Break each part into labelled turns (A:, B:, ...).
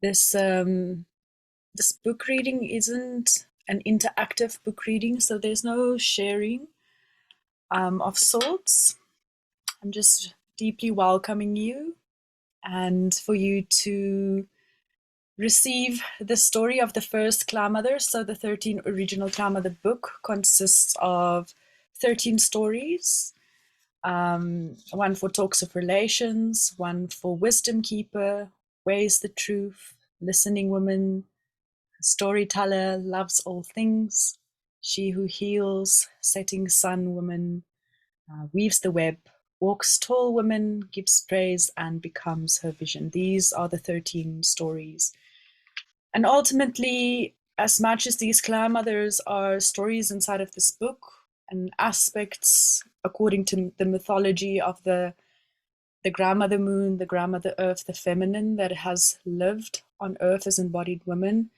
A: This this book reading isn't an interactive book reading, so there's no sharing of sorts. I'm just deeply welcoming you and for you to receive the story of the first Clan Mother. So the 13 original Clan Mother book consists of 13 stories. One for Talks of Relations, one for Wisdom Keeper, Weighs the Truth, Listening Woman, Storyteller, Loves All Things, She Who Heals, Setting Sun Woman, Weaves the Web, Walks Tall Woman, Gives Praise and Becomes Her Vision. These are the 13 stories. And ultimately, as much as these Clan Mothers are stories inside of this book and aspects according to the mythology of the grandmother moon, the grandmother earth, the feminine that has lived on earth as embodied women,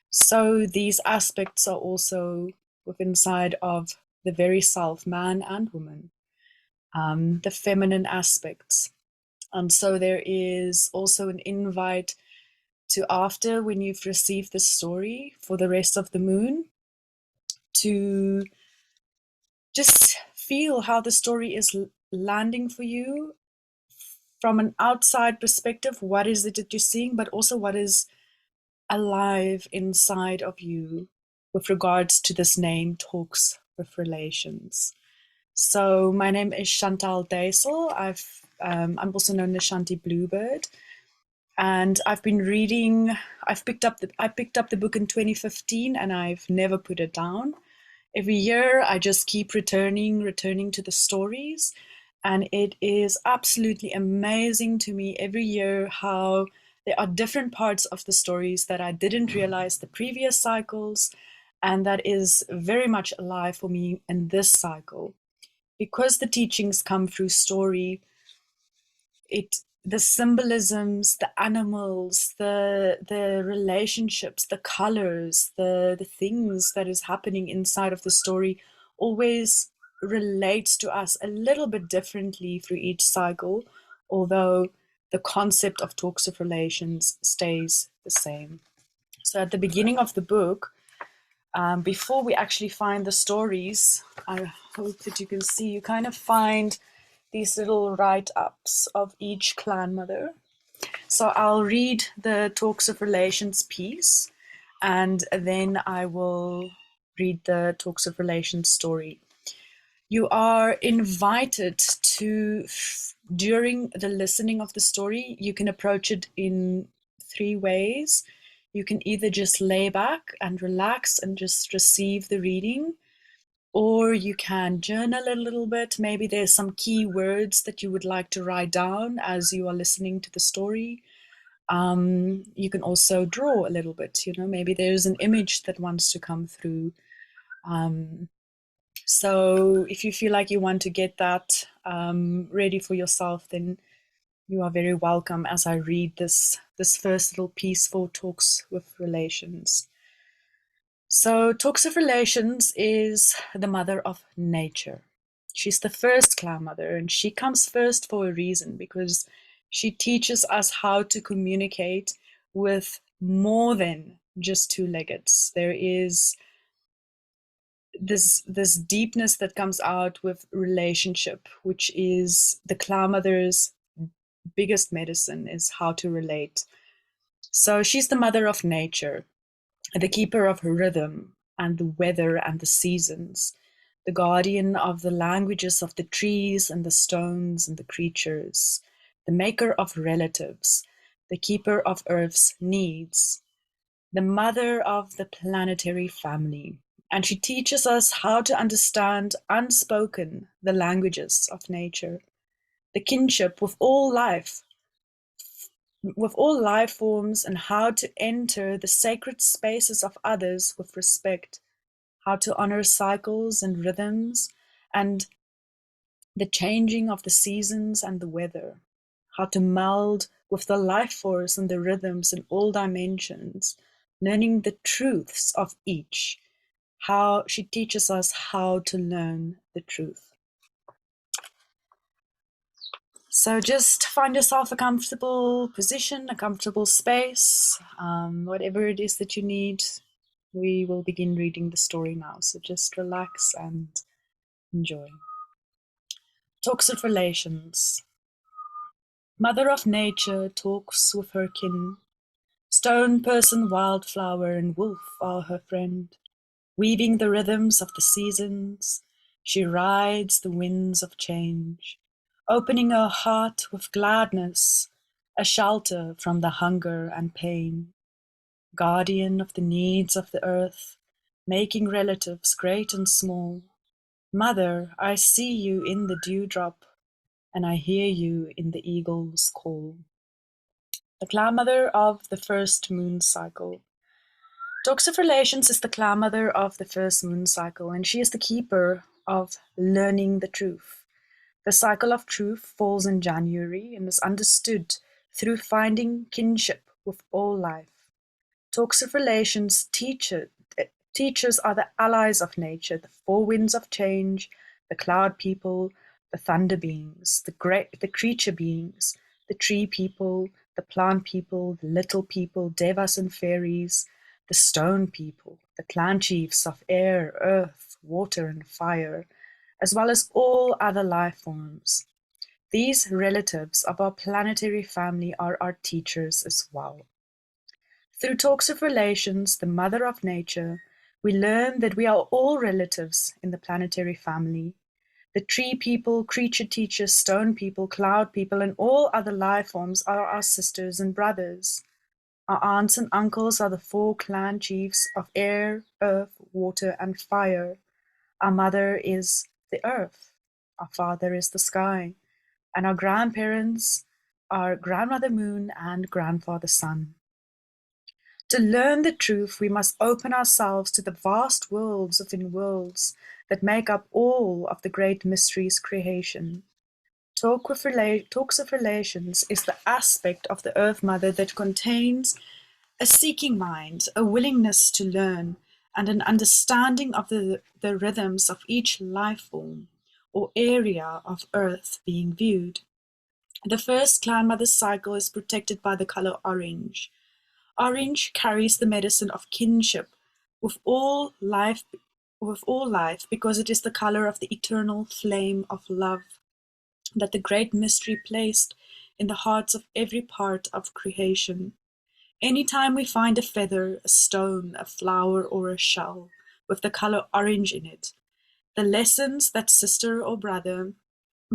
A: so these aspects are also within inside of the very self, man and woman, the feminine aspects. And so there is also an invite to, after when you've received the story for the rest of the moon, to just feel how the story is landing for you from an outside perspective. What is it that you're seeing, but also what is alive inside of you with regards to this name, Talks with Relations. So my name is Chantal Daisel. I'm also known as Shanti Bluebird, and I've been reading. I picked up the book in 2015, and I've never put it down. Every year, I just keep returning to the stories, and it is absolutely amazing to me every year how there are different parts of the stories that I didn't realize the previous cycles, and that is very much alive for me in this cycle. Because the teachings come through story, the symbolisms, the animals, the relationships, the colors, the things that is happening inside of the story always relates to us a little bit differently through each cycle, although the concept of Talks of Relations stays the same. So at the beginning of the book, before we actually find the stories, I hope that you can see, you kind of find these little write-ups of each clan mother. So I'll read the Talks of Relations piece, and then I will read the Talks of Relations story. You are invited to, during the listening of the story, you can approach it in 3 ways. You can either just lay back and relax and just receive the reading, or you can journal a little bit. Maybe there's some key words that you would like to write down as you are listening to the story. You can also draw a little bit, maybe there's an image that wants to come through. So if you feel like you want to get that ready for yourself, then you are very welcome as I read this first little piece for Talks with Relations. So Talks of Relations is the mother of nature. She's the first clan mother, and she comes first for a reason, because she teaches us how to communicate with more than just two-leggeds. There is this deepness that comes out with relationship, which is the clan mother's biggest medicine, is how to relate. So she's the mother of nature, the keeper of rhythm and the weather and the seasons, the guardian of the languages of the trees and the stones and the creatures, the maker of relatives, the keeper of Earth's needs, the mother of the planetary family. And she teaches us how to understand unspoken the languages of nature, the kinship with all life forms, and how to enter the sacred spaces of others with respect, how to honor cycles and rhythms and the changing of the seasons and the weather, how to meld with the life force and the rhythms in all dimensions, learning the truths of each. How she teaches us how to learn the truth. So just find yourself a comfortable position, a comfortable space, whatever it is that you need. We will begin reading the story now. So just relax and enjoy. Talks of relations. Mother of nature talks with her kin. Stone, person, wildflower, and wolf are her friend. Weaving the rhythms of the seasons, she rides the winds of change, opening her heart with gladness, a shelter from the hunger and pain. Guardian of the needs of the earth, making relatives great and small. Mother, I see you in the dewdrop, and I hear you in the eagle's call. The cloudmother of the first moon cycle. Talks of Relations is the cloudmother of the first moon cycle, and she is the keeper of learning the truth. The cycle of truth falls in January and is understood through finding kinship with all life. Talks of Relations teachers are the allies of nature, the four winds of change, the cloud people, the thunder beings, the creature beings, the tree people, the plant people, the little people, devas and fairies, the stone people, the clan chiefs of air, earth, water, and fire, as well as all other life forms. These relatives of our planetary family are our teachers as well. Through Talks of Relations, the mother of nature, we learn that we are all relatives in the planetary family. The tree people, creature teachers, stone people, cloud people, and all other life forms are our sisters and brothers. Our aunts and uncles are the four clan chiefs of air, earth, water, and fire. Our mother is the earth. Our father is the sky. And our grandparents are grandmother moon and grandfather sun. To learn the truth, we must open ourselves to the vast worlds within worlds that make up all of the great mysteries creation. Talks of Relations is the aspect of the Earth Mother that contains a seeking mind, a willingness to learn, and an understanding of the rhythms of each life form or area of Earth being viewed. The first clan mother cycle is protected by the color orange. Orange carries the medicine of kinship with all life because it is the color of the eternal flame of love that the great mystery placed in the hearts of every part of creation. Anytime we find a feather, a stone, a flower, or a shell with the color orange in it, the lessons that sister or brother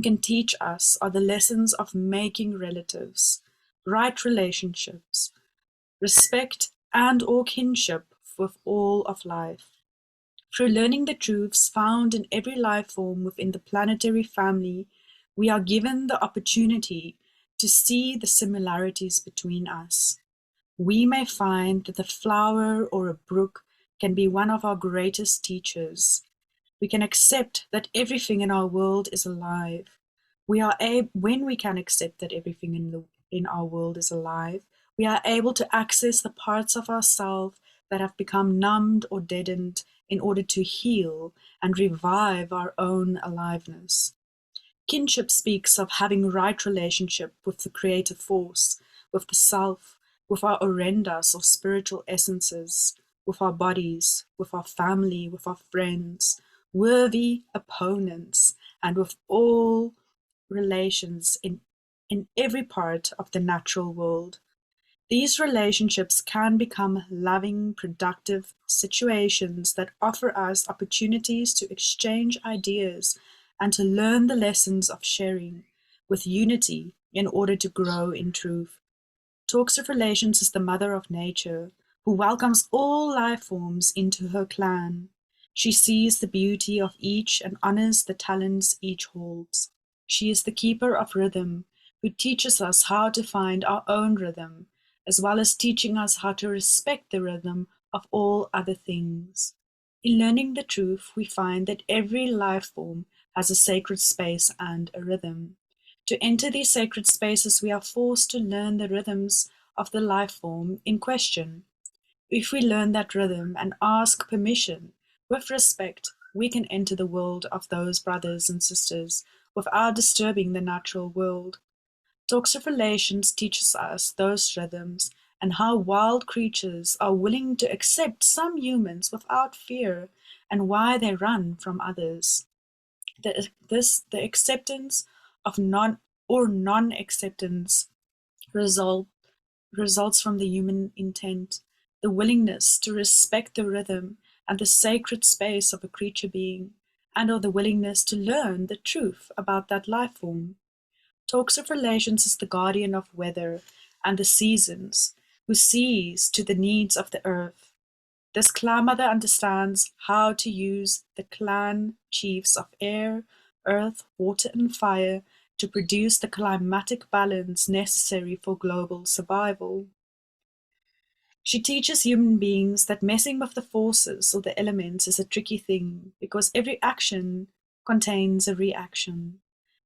A: can teach us are the lessons of making relatives, right relationships, respect and or kinship with all of life. Through learning the truths found in every life form within the planetary family, we are given the opportunity to see the similarities between us. We may find that the flower or a brook can be one of our greatest teachers. We can accept that everything in our world is alive. When we can accept that everything in our world is alive, we are able to access the parts of ourselves that have become numbed or deadened in order to heal and revive our own aliveness. Kinship speaks of having right relationship with the creative force, with the self, with our orendas or spiritual essences, with our bodies, with our family, with our friends, worthy opponents, and with all relations in every part of the natural world. These relationships can become loving, productive situations that offer us opportunities to exchange ideas and to learn the lessons of sharing with unity in order to grow in truth. Talks of Relations is the mother of nature, who welcomes all life forms into her clan. She sees the beauty of each and honors the talents each holds. She is the keeper of rhythm, who teaches us how to find our own rhythm, as well as teaching us how to respect the rhythm of all other things. In learning the truth, we find that every life form has a sacred space and a rhythm. To enter these sacred spaces, we are forced to learn the rhythms of the life form in question. If we learn that rhythm and ask permission with respect, we can enter the world of those brothers and sisters without disturbing the natural world. Talks of Relations teaches us those rhythms and how wild creatures are willing to accept some humans without fear and why they run from others. The acceptance of non-acceptance result results from the human intent, the willingness to respect the rhythm and the sacred space of a creature being, and or the willingness to learn the truth about that life form. Talks of Relations is the guardian of weather and the seasons, who sees to the needs of the earth. This clan mother understands how to use the clan chiefs of air, earth, water, and fire to produce the climatic balance necessary for global survival. She teaches human beings that messing with the forces or the elements is a tricky thing because every action contains a reaction.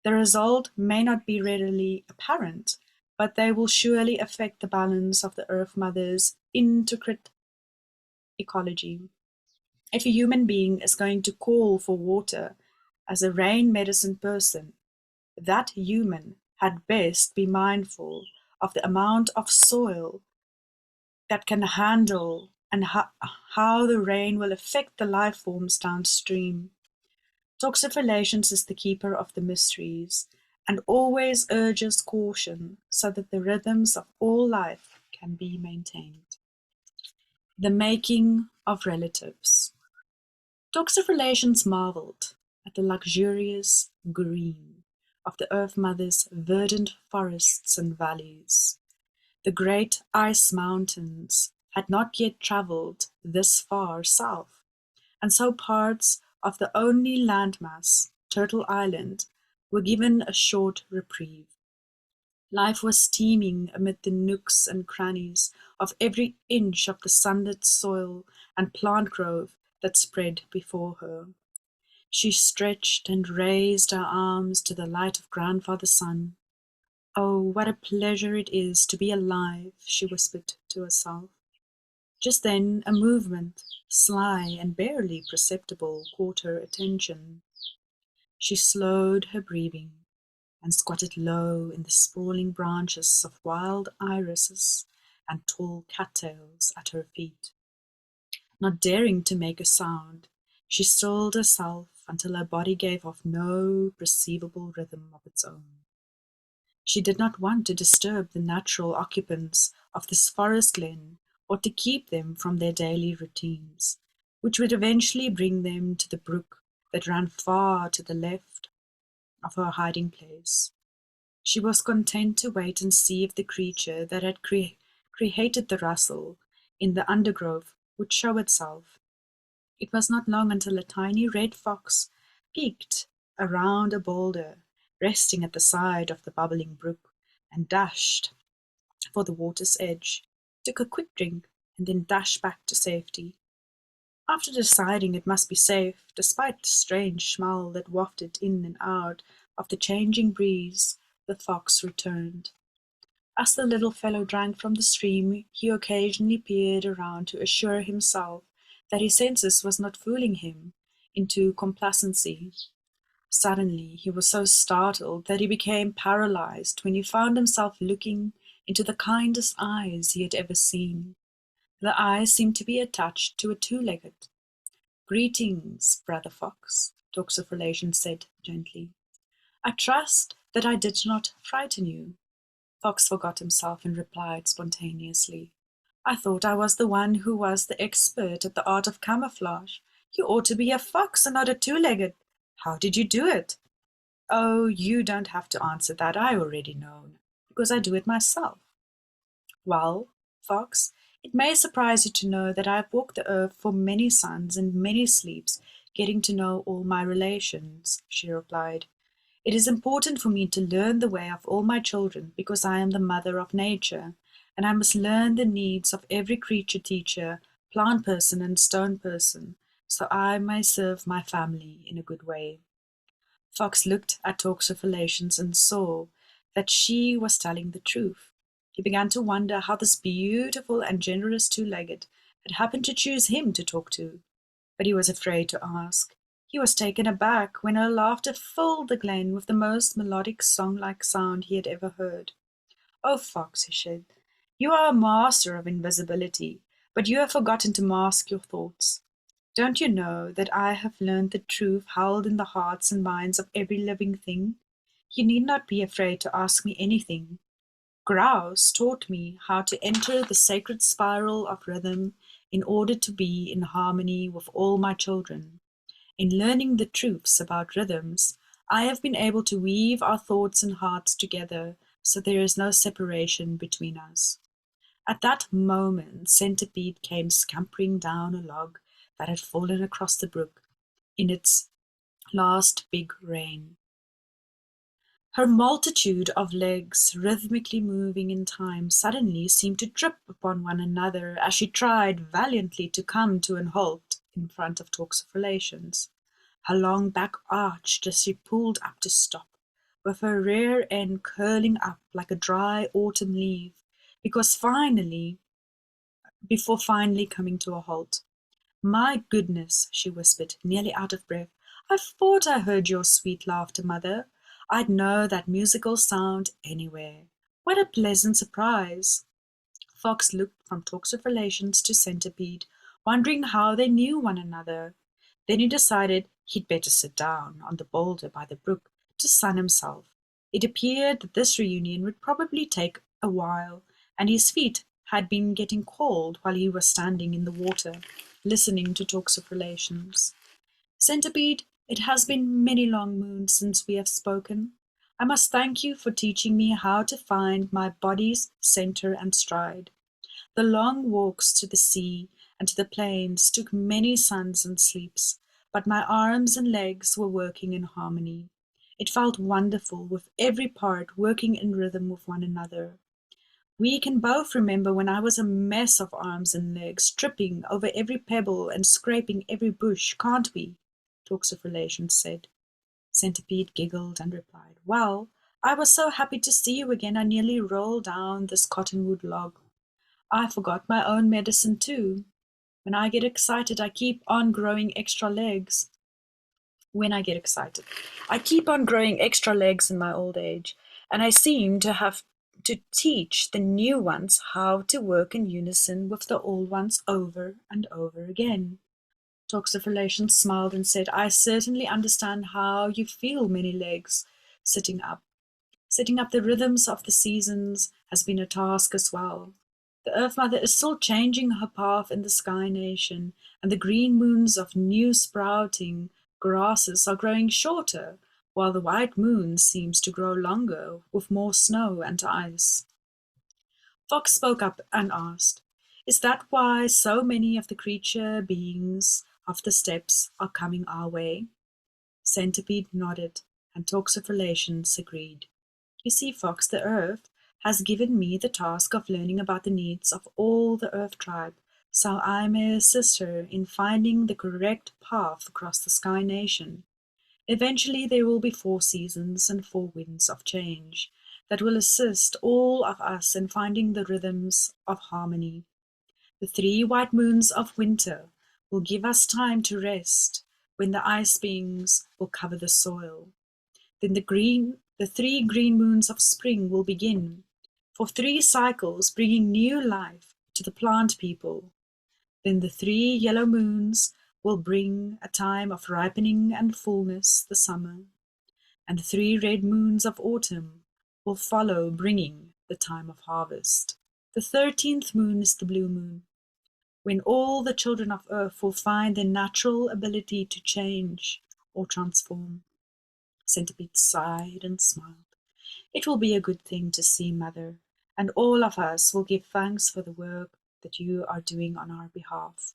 A: The result may not be readily apparent, but they will surely affect the balance of the Earth Mother's intricate ecology. If a human being is going to call for water as a rain medicine person, that human had best be mindful of the amount of soil that can handle and how the rain will affect the life forms downstream. Talks of Relations is the keeper of the mysteries and always urges caution so that the rhythms of all life can be maintained. The making of relatives. Talks of Relations marveled at the luxurious green of the Earth Mother's verdant forests and valleys. The great ice mountains had not yet travelled this far south, and so parts of the only landmass, Turtle Island, were given a short reprieve. Life was teeming amid the nooks and crannies of every inch of the sunlit soil and plant grove that spread before her. She stretched and raised her arms to the light of Grandfather Sun. "Oh, what a pleasure it is to be alive," she whispered to herself. Just then a movement, sly and barely perceptible, caught her attention. She slowed her breathing and squatted low in the sprawling branches of wild irises and tall cattails at her feet. Not daring to make a sound, she stilled herself until her body gave off no perceivable rhythm of its own. She did not want to disturb the natural occupants of this forest glen or to keep them from their daily routines, which would eventually bring them to the brook that ran far to the left of her hiding place. She was content to wait and see if the creature that had created the rustle in the undergrowth would show itself. It was not long until a tiny red fox peeked around a boulder resting at the side of the bubbling brook and dashed for the water's edge, took a quick drink, and then dashed back to safety. After deciding it must be safe, despite the strange smell that wafted in and out of the changing breeze, the fox returned. As the little fellow drank from the stream, he occasionally peered around to assure himself that his senses was not fooling him into complacency. Suddenly he was so startled that he became paralyzed when he found himself looking into the kindest eyes he had ever seen. The eyes seemed to be attached to a two-legged. "Greetings, Brother Fox," Talks of Relations said gently. "I trust that I did not frighten you." Fox forgot himself and replied spontaneously, "I thought I was the one who was the expert at the art of camouflage. You ought to be a fox and not a two-legged. How did you do it?" "Oh, you don't have to answer that, I already know, because I do it myself." "Well, Fox, it may surprise you to know that I have walked the earth for many suns and many sleeps, getting to know all my relations," she replied. "It is important for me to learn the way of all my children because I am the mother of nature, and I must learn the needs of every creature teacher, plant person and stone person, so I may serve my family in a good way." Fox looked at Talks of Relations and saw that she was telling the truth. He began to wonder how this beautiful and generous two-legged had happened to choose him to talk to, but he was afraid to ask. He was taken aback when her laughter filled the glen with the most melodic song-like sound he had ever heard. "Oh, Fox," he said, "you are a master of invisibility, but you have forgotten to mask your thoughts. Don't you know that I have learned the truth held in the hearts and minds of every living thing? You need not be afraid to ask me anything. Grouse taught me how to enter the sacred spiral of rhythm in order to be in harmony with all my children. In learning the truths about rhythms, I have been able to weave our thoughts and hearts together so there is no separation between us." At that moment, Centipede came scampering down a log that had fallen across the brook in its last big rain. Her multitude of legs, rhythmically moving in time, suddenly seemed to trip upon one another as she tried valiantly to come to an halt in front of Talks of Relations. Her long back arched as she pulled up to stop, with her rear end curling up like a dry autumn leaf, before finally coming to a halt. "My goodness," she whispered, nearly out of breath. "I thought I heard your sweet laughter, Mother. I'd know that musical sound anywhere. What a pleasant surprise!" Fox looked from Talks of Relations to Centipede, wondering how they knew one another. Then he decided he'd better sit down on the boulder by the brook to sun himself. It appeared that this reunion would probably take a while, and his feet had been getting cold while he was standing in the water, listening to Talks of Relations. "Centipede, it has been many long moons since we have spoken. I must thank you for teaching me how to find my body's center and stride. The long walks to the sea and to the plains took many suns and sleeps, but my arms and legs were working in harmony. It felt wonderful, with every part working in rhythm with one another. We can both remember when I was a mess of arms and legs, tripping over every pebble and scraping every bush, can't we?" Talks of Relations said. Centipede giggled and replied, "Well, I was so happy to see you again I nearly rolled down this cottonwood log. I forgot my own medicine too. When I get excited, I keep on growing extra legs. When I get excited, I keep on growing extra legs in my old age, and I seem to have to teach the new ones how to work in unison with the old ones over and over again." Talks of Relations smiled and said, "I certainly understand how you feel, many legs, sitting up. Setting up the rhythms of the seasons has been a task as well. The Earth Mother is still changing her path in the Sky Nation, and the green moons of new sprouting grasses are growing shorter, while the white moon seems to grow longer with more snow and ice." Fox spoke up and asked, "Is that why so many of the creature beings of the steppes are coming our way?" Centipede nodded, and Talks of Relations agreed. "You see, Fox, the Earth has given me the task of learning about the needs of all the Earth tribe, so I may assist her in finding the correct path across the Sky Nation. Eventually there will be 4 seasons and 4 winds of change that will assist all of us in finding the rhythms of harmony. The 3 white moons of winter will give us time to rest when the ice beings will cover the soil. Then the 3 green moons of spring will begin, for 3 cycles bringing new life to the plant people. Then the 3 yellow moons will bring a time of ripening and fullness, the summer. And the 3 red moons of autumn will follow, bringing the time of harvest. The 13th moon is the blue moon, when all the children of earth will find their natural ability to change or transform." Centipede sighed and smiled. "It will be a good thing to see, Mother, and all of us will give thanks for the work that you are doing on our behalf."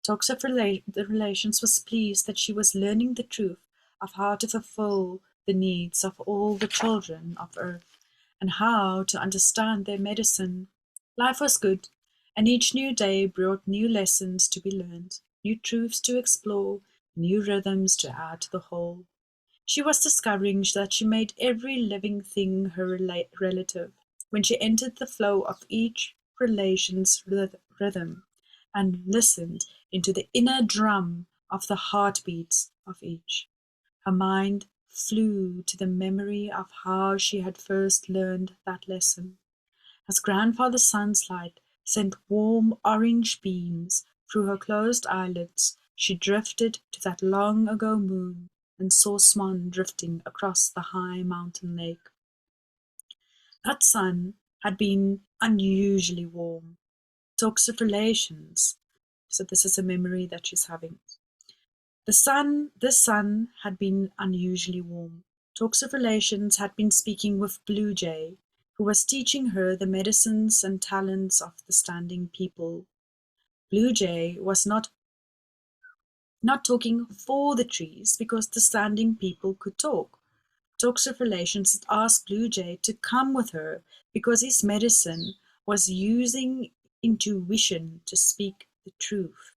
A: Talks of the Relations was pleased that she was learning the truth of how to fulfill the needs of all the children of Earth, and how to understand their medicine. Life was good, and each new day brought new lessons to be learned, new truths to explore, new rhythms to add to the whole. She was discovering that she made every living thing her relative when she entered the flow of each relation's rhythm and listened into the inner drum of the heartbeats of each. Her mind flew to the memory of how she had first learned that lesson. As grandfather Sunlight sent warm orange beams through her closed eyelids, she drifted to that long ago moon and saw Swan drifting across the high mountain lake. That sun had been unusually warm. Talks of relations. So this is a memory that she's having. This sun had been unusually warm. Talks of relations had been speaking with Blue Jay, who was teaching her the medicines and talents of the standing people. Blue Jay was not talking for the trees because the standing people could talk. Talks of relations had asked Blue Jay to come with her because his medicine was using intuition to speak the truth.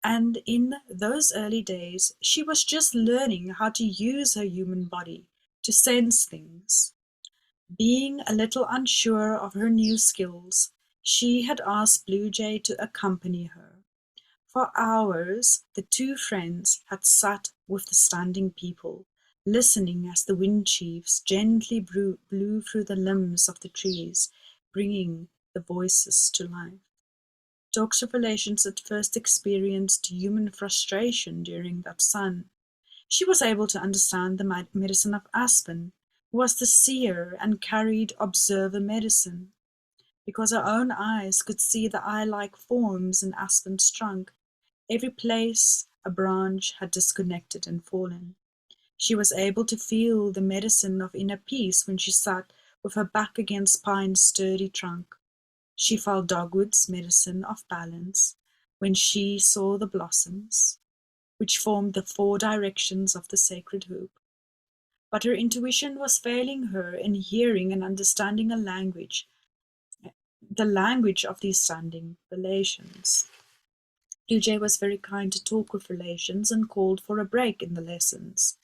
A: And in those early days, she was just learning how to use her human body to sense things. Being a little unsure of her new skills, she had asked Blue Jay to accompany her. For hours, the two friends had sat with the standing people, listening as the wind chiefs gently blew through the limbs of the trees, bringing the voices to life. Talks of relations at first experienced human frustration during that sun. She was able to understand the medicine of Aspen, who was the seer and carried observer medicine. Because her own eyes could see the eye-like forms in Aspen's trunk, every place a branch had disconnected and fallen. She was able to feel the medicine of inner peace when she sat with her back against Pine's sturdy trunk. She felt Dogwood's medicine of balance when she saw the blossoms, which formed the four directions of the sacred hoop. But her intuition was failing her in hearing and understanding the language of these standing relations. Blue Jay was very kind to talk with relations and called for a break in the lessons.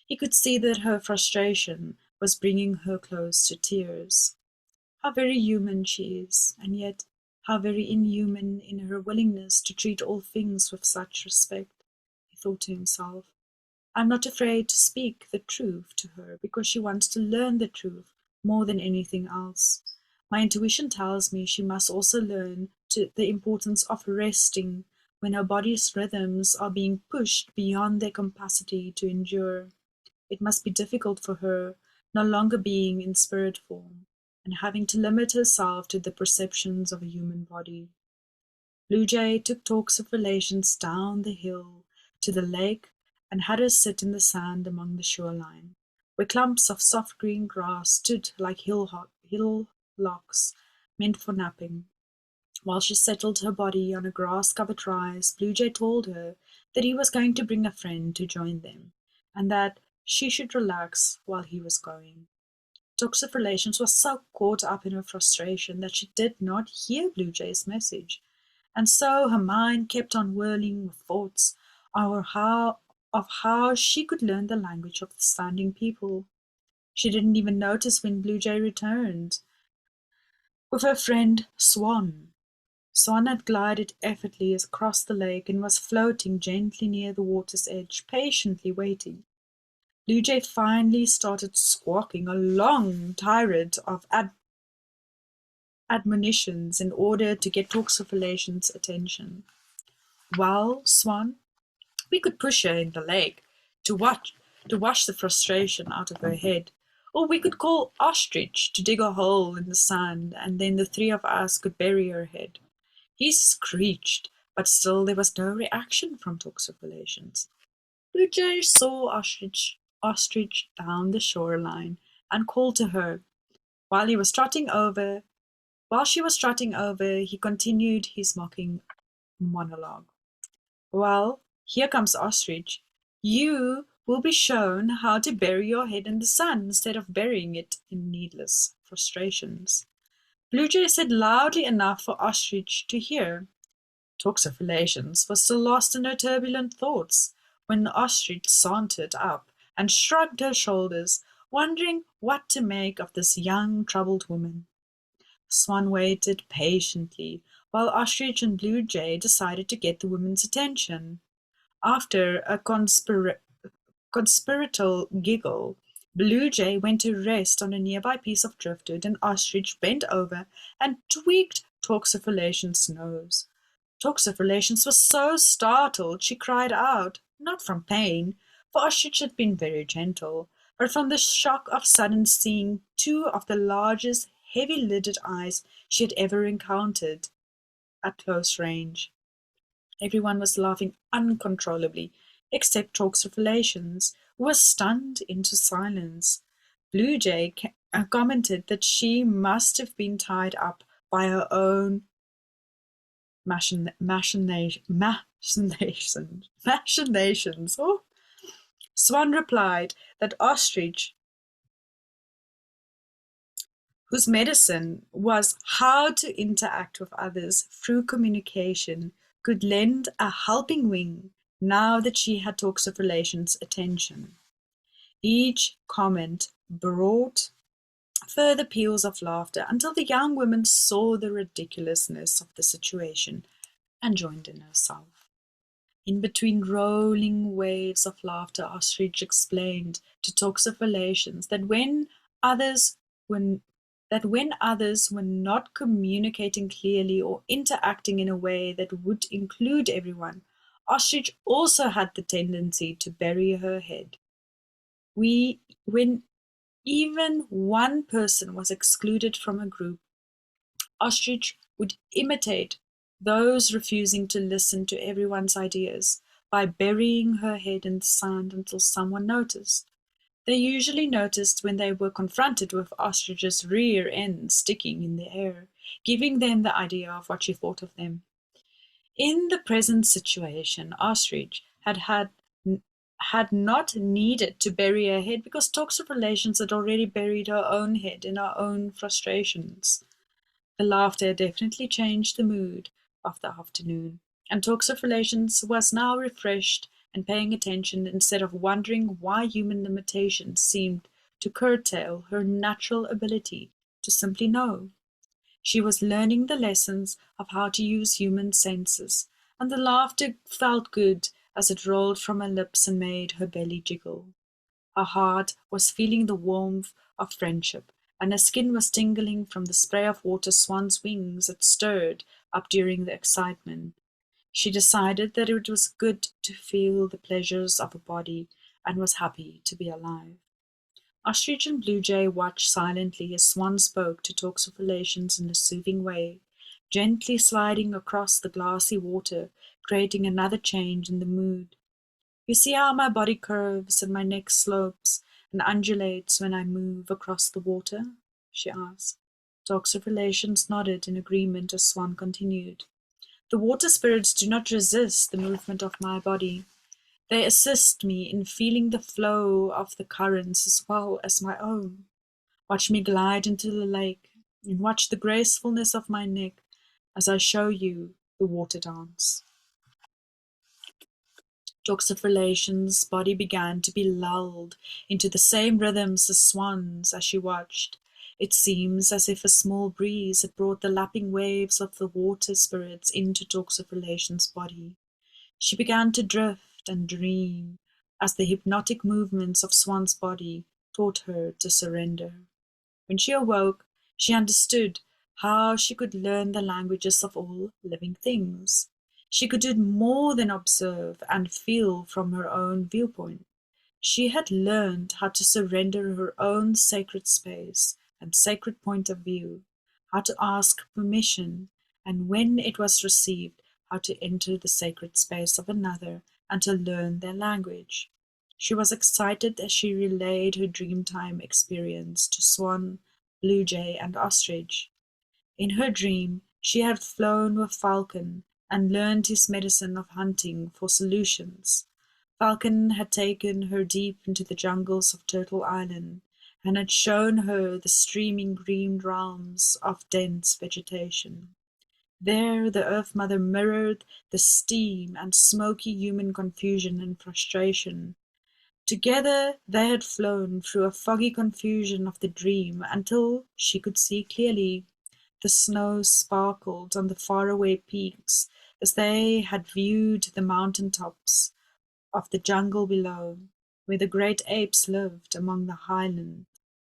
A: He could see that her frustration was bringing her close to tears. How very human she is, and yet how very inhuman in her willingness to treat all things with such respect, he thought to himself. I'm not afraid to speak the truth to her because she wants to learn the truth more than anything else. My intuition tells me she must also learn the importance of resting when her body's rhythms are being pushed beyond their capacity to endure. It must be difficult for her, no longer being in spirit form, and having to limit herself to the perceptions of a human body. Blue Jay took talks of relations down the hill to the lake and had her sit in the sand among the shoreline, where clumps of soft green grass stood like hillocks meant for napping. While she settled her body on a grass-covered rise, Blue Jay told her that he was going to bring a friend to join them, and that she should relax while he was going. Talks of relations was so caught up in her frustration that she did not hear Blue Jay's message, and so her mind kept on whirling with thoughts of how she could learn the language of the standing people. She didn't even notice when Blue Jay returned with her friend Swan. Swan had glided effortlessly across the lake and was floating gently near the water's edge, patiently waiting. Blue Jay finally started squawking a long tirade of admonitions in order to get Talks of Relations' attention. Well, Swan, we could push her in the lake to wash the frustration out of her head. Or we could call Ostrich to dig a hole in the sand, and then the three of us could bury her head. He screeched, but still there was no reaction from Talks of Relations. Blue Jay saw Ostrich down the shoreline and called to her. While he was trotting over, while she was trotting over, he continued his mocking monologue. Well, here comes Ostrich. You will be shown how to bury your head in the sand instead of burying it in needless frustrations. Blue Jay said loudly enough for Ostrich to hear. Talks of Relations was still lost in her turbulent thoughts when Ostrich sauntered up and shrugged her shoulders, wondering what to make of this young, troubled woman. Swan waited patiently while Ostrich and Blue Jay decided to get the woman's attention. After a conspiratorial giggle, Blue Jay went to rest on a nearby piece of driftwood, and Ostrich bent over and tweaked Toxophalation's nose. Toxophalations was so startled she cried out, not from pain, for Ostrich had been very gentle, but from the shock of sudden seeing two of the largest, heavy-lidded eyes she had ever encountered at close range. Everyone was laughing uncontrollably, except Toxophalations, who was stunned into silence. Blue Jay commented that she must have been tied up by her own machinations. Oh. Swan replied that Ostrich, whose medicine was how to interact with others through communication, could lend a helping wing now that she had Toxophalation's attention. Each comment brought further peals of laughter until the young woman saw the ridiculousness of the situation and joined in herself. In between rolling waves of laughter, Ostrich explained to Toxophalations that when others were not communicating clearly or interacting in a way that would include everyone, Ostrich also had the tendency to bury her head. When even one person was excluded from a group, Ostrich would imitate those refusing to listen to everyone's ideas by burying her head in the sand until someone noticed. They usually noticed when they were confronted with Ostrich's rear end sticking in the air, giving them the idea of what she thought of them. In the present situation, Ostrich had not needed to bury her head because Toxophalations had already buried her own head in her own frustrations. The laughter definitely changed the mood of the afternoon, and Toxophalations was now refreshed and paying attention instead of wondering why human limitations seemed to curtail her natural ability to simply know. She was learning the lessons of how to use human senses, and the laughter felt good as it rolled from her lips and made her belly jiggle. Her heart was feeling the warmth of friendship, and her skin was tingling from the spray of water Swan's wings had stirred up during the excitement. She decided that it was good to feel the pleasures of a body and was happy to be alive. Ostrich and Blue Jay watched silently as Swan spoke to Toxophalations in a soothing way, gently sliding across the glassy water, creating another change in the mood. You see how my body curves and my neck slopes and undulates when I move across the water? She asked. Toxophalations nodded in agreement as Swan continued. The water spirits do not resist the movement of my body. They assist me in feeling the flow of the currents as well as my own. Watch me glide into the lake and watch the gracefulness of my neck as I show you the water dance. Toxophalation's body began to be lulled into the same rhythms as Swan's as she watched. It seems as if a small breeze had brought the lapping waves of the water spirits into Toxophalation's body. She began to drift and dream as the hypnotic movements of Swan's body taught her to surrender. When she awoke, she understood how she could learn the languages of all living things. She could do more than observe and feel from her own viewpoint. She had learned how to surrender her own sacred space and sacred point of view, how to ask permission, and when it was received, how to enter the sacred space of another and to learn their language. She was excited as she relayed her Dreamtime experience to Swan, Blue Jay, and Ostrich. In her dream, she had flown with Falcon and learned his medicine of hunting for solutions. Falcon had taken her deep into the jungles of Turtle Island and had shown her the streaming green realms of dense vegetation. There the Earth Mother mirrored the steam and smoky human confusion and frustration. Together they had flown through a foggy confusion of the dream until she could see clearly. The snow sparkled on the faraway peaks as they had viewed the mountain tops of the jungle below. where the great apes lived among the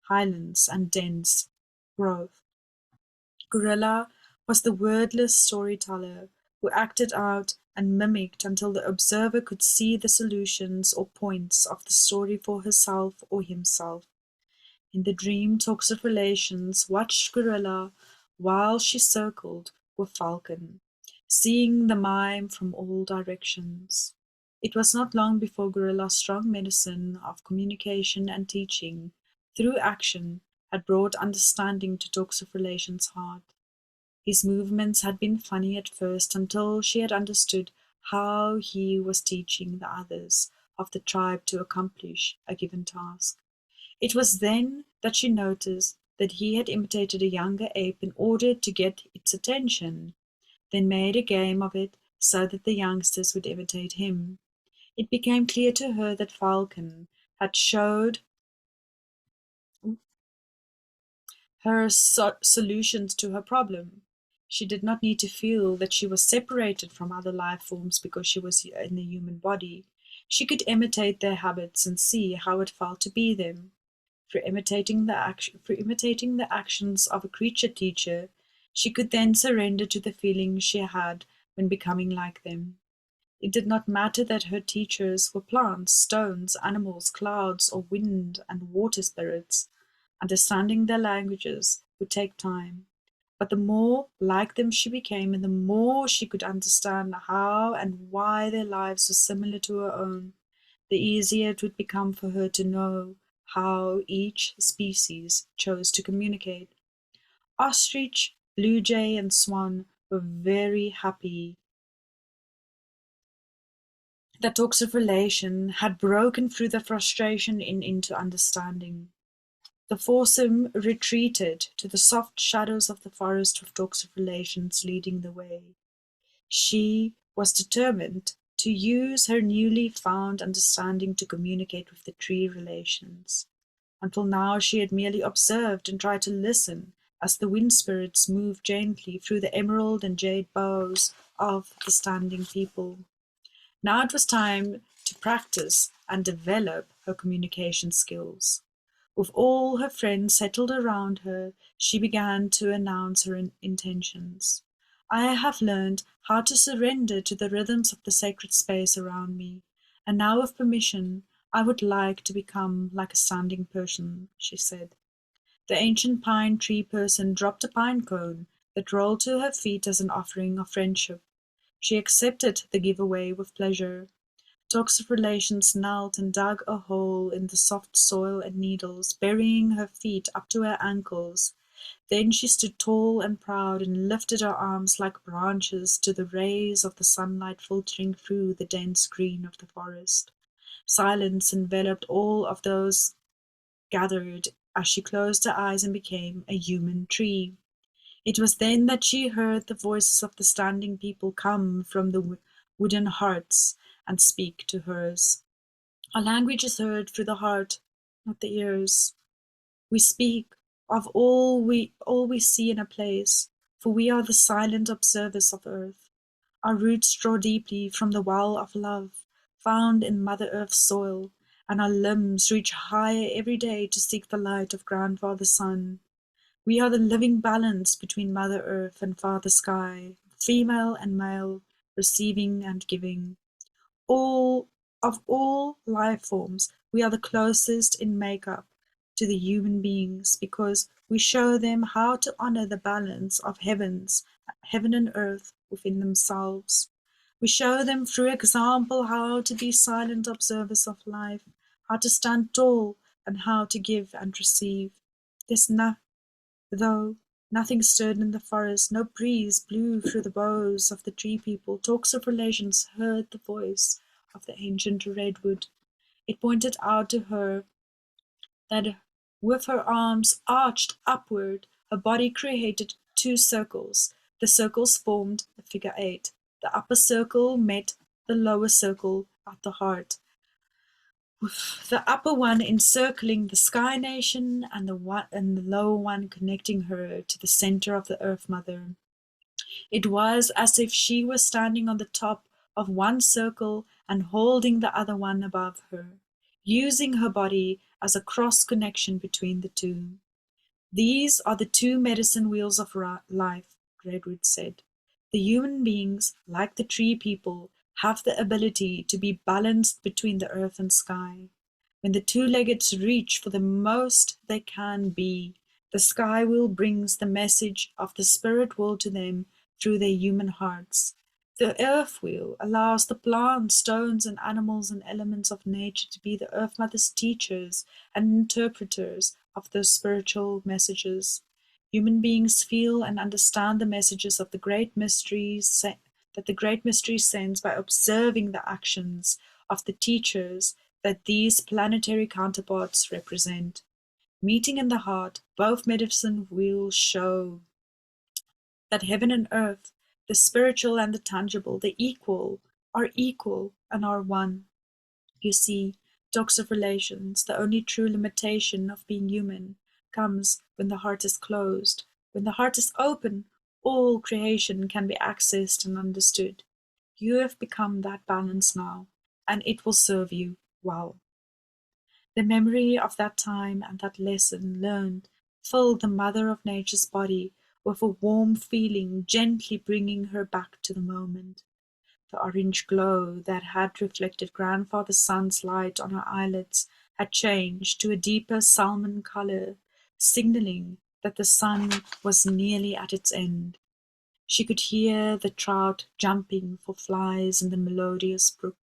A: highlands and dense growth. Gorilla was the wordless storyteller who acted out and mimicked until the observer could see the solutions or points of the story for herself or himself. In the dream talks of relations, watched Gorilla while she circled with Falcon, seeing the mime from all directions. It was not long before Gorilla's strong medicine of communication and teaching, through action, had brought understanding to Talks of Relations' heart. His movements had been funny at first until she had understood how he was teaching the others of the tribe to accomplish a given task. It was then that she noticed that he had imitated a younger ape in order to get its attention, then made a game of it so that the youngsters would imitate him. It became clear to her that Falcon had showed her solutions to her problem. She did not need to feel that she was separated from other life forms because she was in the human body. She could imitate their habits and see how it felt to be them. Through imitating the actions of a creature teacher, she could then surrender to the feelings she had when becoming like them. It did not matter that her teachers were plants, stones, animals, clouds, or wind and water spirits. Understanding their languages would take time, but the more like them she became, and the more she could understand how and why their lives were similar to her own, the easier it would become for her to know how each species chose to communicate. Ostrich, blue jay, and swan were very happy that talks of relation had broken through the frustration into understanding. The foursome retreated to the soft shadows of the forest with talks of relations leading the way. She was determined to use her newly found understanding to communicate with the tree relations. Until now she had merely observed and tried to listen as the wind spirits moved gently through the emerald and jade boughs of the standing people. Now it was time to practice and develop her communication skills. With all her friends settled around her, she began to announce her intentions. I have learned how to surrender to the rhythms of the sacred space around me, and now with permission, I would like to become like a standing person, she said. The ancient pine tree person dropped a pine cone that rolled to her feet as an offering of friendship. She accepted the giveaway with pleasure. Talks of relations knelt and dug a hole in the soft soil and needles, burying her feet up to her ankles. Then she stood tall and proud and lifted her arms like branches to the rays of the sunlight filtering through the dense green of the forest. Silence enveloped all of those gathered as she closed her eyes and became a human tree. It was then that she heard the voices of the standing people come from the wooden hearts and speak to hers. Our language is heard through the heart, not the ears. We speak of all we see in a place, for we are the silent observers of earth. Our roots draw deeply from the well of love found in Mother Earth's soil, and our limbs reach higher every day to seek the light of Grandfather Sun. We are the living balance between Mother Earth and Father Sky, female and male, receiving and giving. All life forms, we are the closest in makeup to the human beings because we show them how to honor the balance of heaven and earth within themselves. We show them through example how to be silent observers of life, how to stand tall, and how to give and receive. There's Though nothing stirred in the forest, no breeze blew through the boughs of the tree people, talks of relations heard the voice of the ancient redwood. It pointed out to her that with her arms arched upward, her body created two circles. The circles formed a figure eight. The upper circle met the lower circle at the heart, with the upper one encircling the Sky Nation and the lower one connecting her to the center of the Earth Mother. It was as if she was standing on the top of one circle and holding the other one above her. using her body as a cross connection between the two. These are the two medicine wheels of life, Redwood said. The human beings, like the tree people, have the ability to be balanced between the earth and sky. When the two-leggeds reach for the most they can be, the sky wheel brings the message of the spirit world to them through their human hearts. The earth wheel allows the plants, stones, and animals and elements of nature to be the Earth Mother's teachers and interpreters of those spiritual messages. Human beings feel and understand the messages of the great mysteries that the great mystery sends by observing the actions of the teachers that these planetary counterparts represent. Meeting in the heart, both medicine wheels show that heaven and earth, the spiritual and the tangible, are equal and are one. You see, dogs of relations, the only true limitation of being human, comes when the heart is closed. When the heart is open, all creation can be accessed and understood. You have become that balance now, and it will serve you well. The memory of that time and that lesson learned filled the Mother of Nature's body with a warm feeling, gently bringing her back to the moment. The orange glow that had reflected Grandfather Sun's light on her eyelids had changed to a deeper salmon color, signaling that the sun was nearly at its end. She could hear the trout jumping for flies in the melodious brook.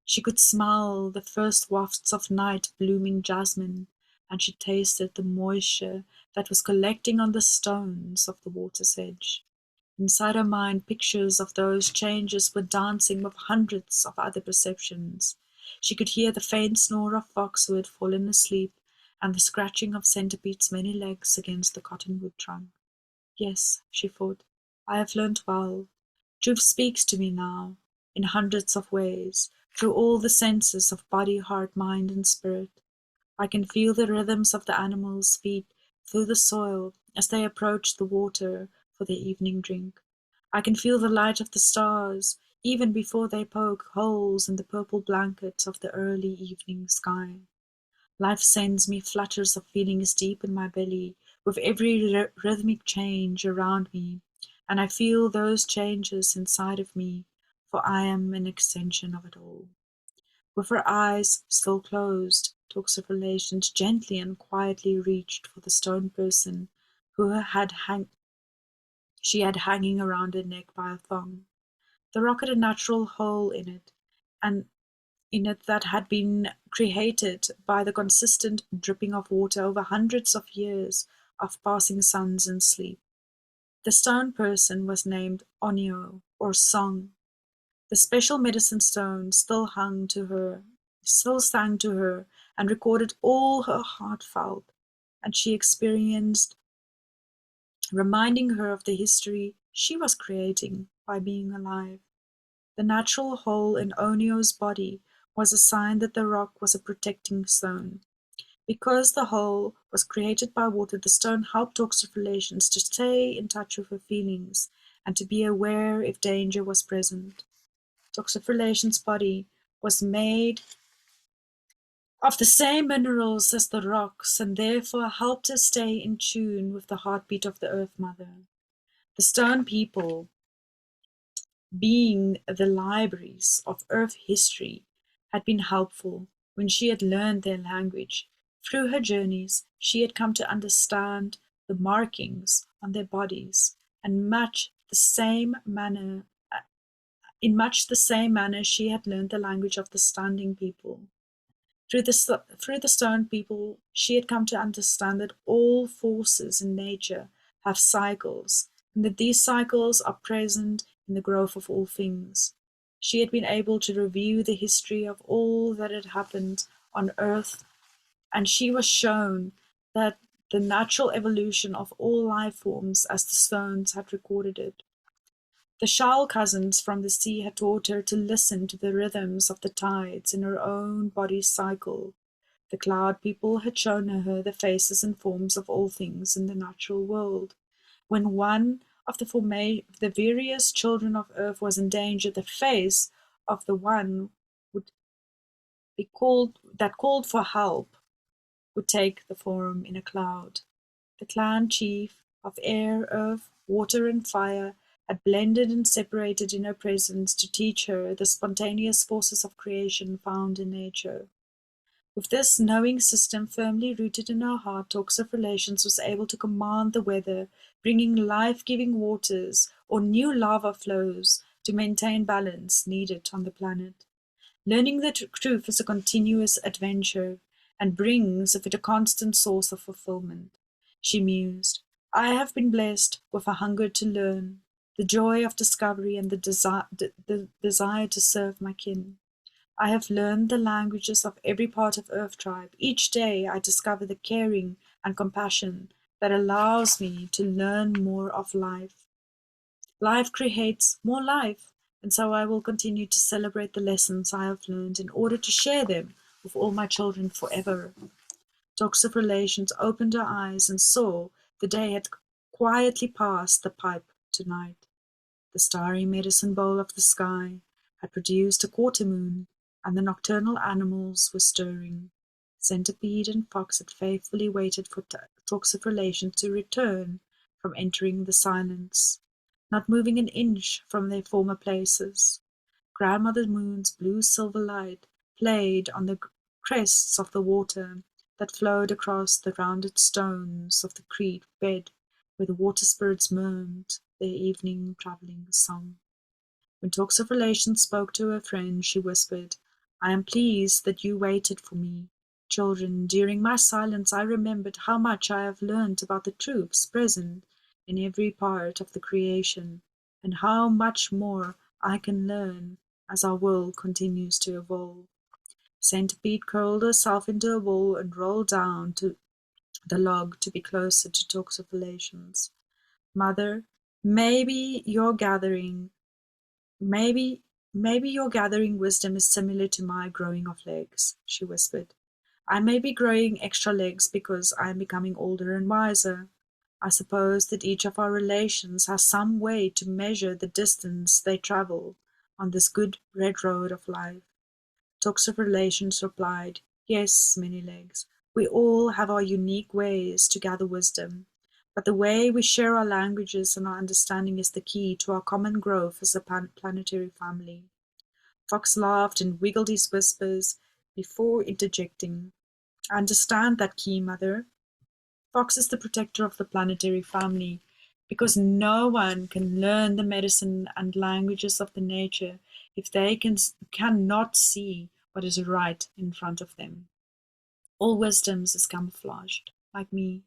A: She could smell the first wafts of night-blooming jasmine, and she tasted the moisture that was collecting on the stones of the water's edge. Inside her mind, pictures of those changes were dancing with hundreds of other perceptions. She could hear the faint snore of fox who had fallen asleep, and the scratching of centipede's many legs against the cottonwood trunk. Yes, she thought, I have learned well. Truth speaks to me now, in hundreds of ways, through all the senses of body, heart, mind, and spirit. I can feel the rhythms of the animals' feet through the soil as they approach the water for their evening drink. I can feel the light of the stars, even before they poke holes in the purple blankets of the early evening sky. Life sends me flutters of feelings deep in my belly, with every rhythmic change around me, and I feel those changes inside of me, for I am an extension of it all. With her eyes still closed, talks of relations gently and quietly reached for the stone person who she had hanging around her neck by a thong. The rock had a natural hole and in it that had been created by the consistent dripping of water over hundreds of years of passing suns and sleep. The stone person was named Onio, or Song. The special medicine stone still sang to her, and recorded all her heart felt, and she experienced, reminding her of the history she was creating by being alive. The natural hole in Onio's body was a sign that the rock was a protecting stone. Because the hole was created by water, the stone helped toxic relations to stay in touch with her feelings and to be aware if danger was present. Toxic relations' body was made of the same minerals as the rocks and therefore helped her stay in tune with the heartbeat of the Earth Mother. The stone people, being the libraries of Earth history, had been helpful when she had learned their language. Through her journeys, she had come to understand the markings on their bodies and in much the same manner she had learned the language of the standing people. Through the stone people, she had come to understand that all forces in nature have cycles, and that these cycles are present in the growth of all things. She had been able to review the history of all that had happened on Earth, and she was shown that the natural evolution of all life forms as the stones had recorded it. The Shell cousins from the sea had taught her to listen to the rhythms of the tides in her own body's cycle. The cloud people had shown her the faces and forms of all things in the natural world. When one of the various children of earth was in danger, the face of the one would that called for help would take the form in a cloud. The clan chief of air, earth, water, and fire had blended and separated in her presence to teach her the spontaneous forces of creation found in nature. With this knowing system firmly rooted in her heart, Talks of Relations was able to command the weather, bringing life-giving waters or new lava flows to maintain balance needed on the planet. Learning the truth is a continuous adventure and brings with it a constant source of fulfillment. She mused, I have been blessed with a hunger to learn, the joy of discovery and the desire to serve my kin. I have learned the languages of every part of Earth Tribe. Each day I discover the caring and compassion that allows me to learn more of life. Life creates more life, and so I will continue to celebrate the lessons I have learned in order to share them with all my children forever. Talks of Relations opened her eyes and saw the day had quietly passed the pipe to night. The starry medicine bowl of the sky had produced a quarter moon, and the nocturnal animals were stirring. Centipede and fox had faithfully waited for Talks of Relations to return from entering the silence, not moving an inch from their former places. Grandmother Moon's blue-silver light played on the crests of the water that flowed across the rounded stones of the creek bed where the water spirits murmured their evening travelling song. When Talks of Relations spoke to her friend, she whispered, I am pleased that you waited for me. Children, during my silence I remembered how much I have learned about the truths present in every part of the creation, and how much more I can learn as our world continues to evolve. Centipede curled herself into a ball and rolled down to the log to be closer to Talks of Relations. Mother, maybe your gathering maybe maybe your gathering wisdom is similar to my growing of legs, she whispered. I may be growing extra legs because I am becoming older and wiser. I suppose that each of our relations has some way to measure the distance they travel on this good red road of life. Talks of Relations replied, Yes, Many Legs, we all have our unique ways to gather wisdom, but the way we share our languages and our understanding is the key to our common growth as a planetary family. Fox laughed and wiggled his whiskers before interjecting. I understand that key, Mother. Fox is the protector of the planetary family, because no one can learn the medicine and languages of the nature if they cannot see what is right in front of them. All wisdom is camouflaged, like me.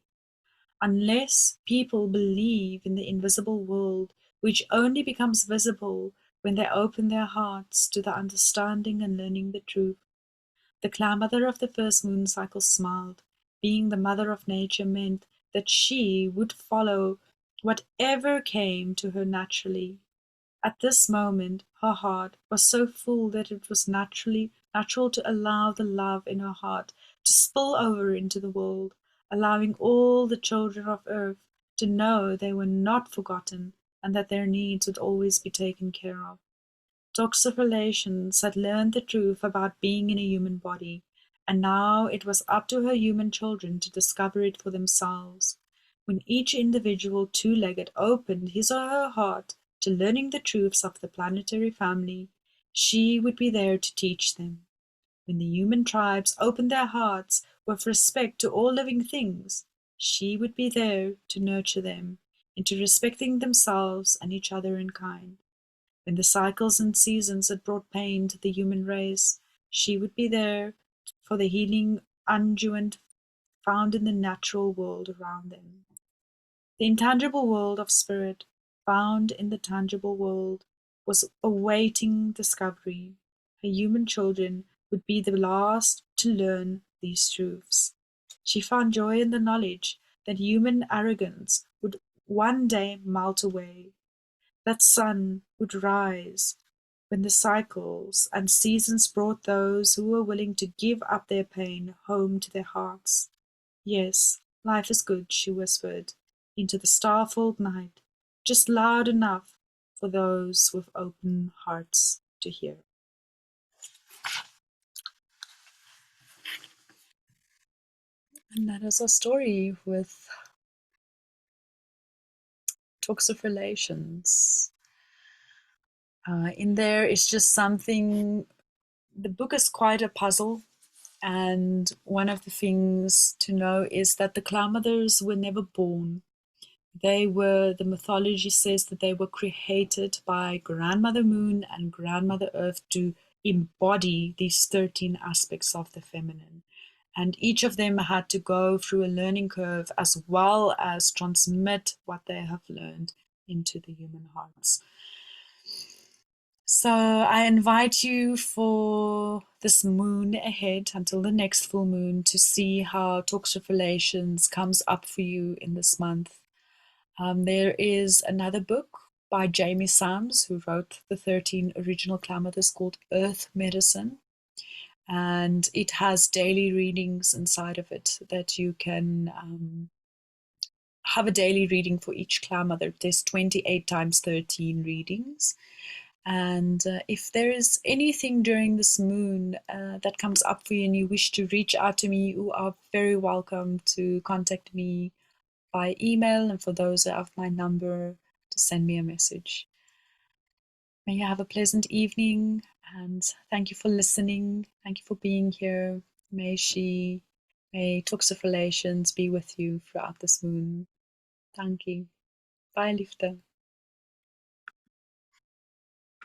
A: Unless people believe in the invisible world, which only becomes visible when they open their hearts to the understanding and learning the truth. The clan-mother of the first moon cycle smiled. Being the mother of nature meant that she would follow whatever came to her naturally. At this moment her heart was so full that it was natural to allow the love in her heart to spill over into the world, allowing all the children of earth to know they were not forgotten and that their needs would always be taken care of. Talks of Relations had learned the truth about being in a human body, and now it was up to her human children to discover it for themselves. When each individual two-legged opened his or her heart to learning the truths of the planetary family, she would be there to teach them. When the human tribes opened their hearts with respect to all living things, she would be there to nurture them into respecting themselves and each other in kind. When the cycles and seasons had brought pain to the human race, she would be there for the healing unguent found in the natural world around them. The intangible world of spirit, found in the tangible world, was awaiting discovery. Her human children would be the last to learn these truths. She found joy in the knowledge that human arrogance would one day melt away. That sun would rise when the cycles and seasons brought those who were willing to give up their pain home to their hearts. Yes, life is good, she whispered into the star-filled night, just loud enough for those with open hearts to hear. And that is our story with talks of relations. In there is just something, the book is quite a puzzle. And one of the things to know is that the Cloud Mothers were never born. The mythology says that they were created by Grandmother Moon and Grandmother Earth to embody these 13 aspects of the feminine. And each of them had to go through a learning curve as well as transmit what they have learned into the human hearts. So I invite you for this moon ahead until the next full moon to see how Talks of Relations comes up for you in this month. There is another book by Jamie Sams, who wrote the 13 original Cloud Mothers, called Earth Medicine. And it has daily readings inside of it that you can have a daily reading for each Cloud Mother. There's 28 times 13 readings. And if there is anything during this moon that comes up for you and you wish to reach out to me, you are very welcome to contact me by email, and for those that have my number, to send me a message. May you have a pleasant evening, and thank you for listening. Thank you for being here. May Talks of Relations be with you throughout this moon. Thank you. Bye, liefde.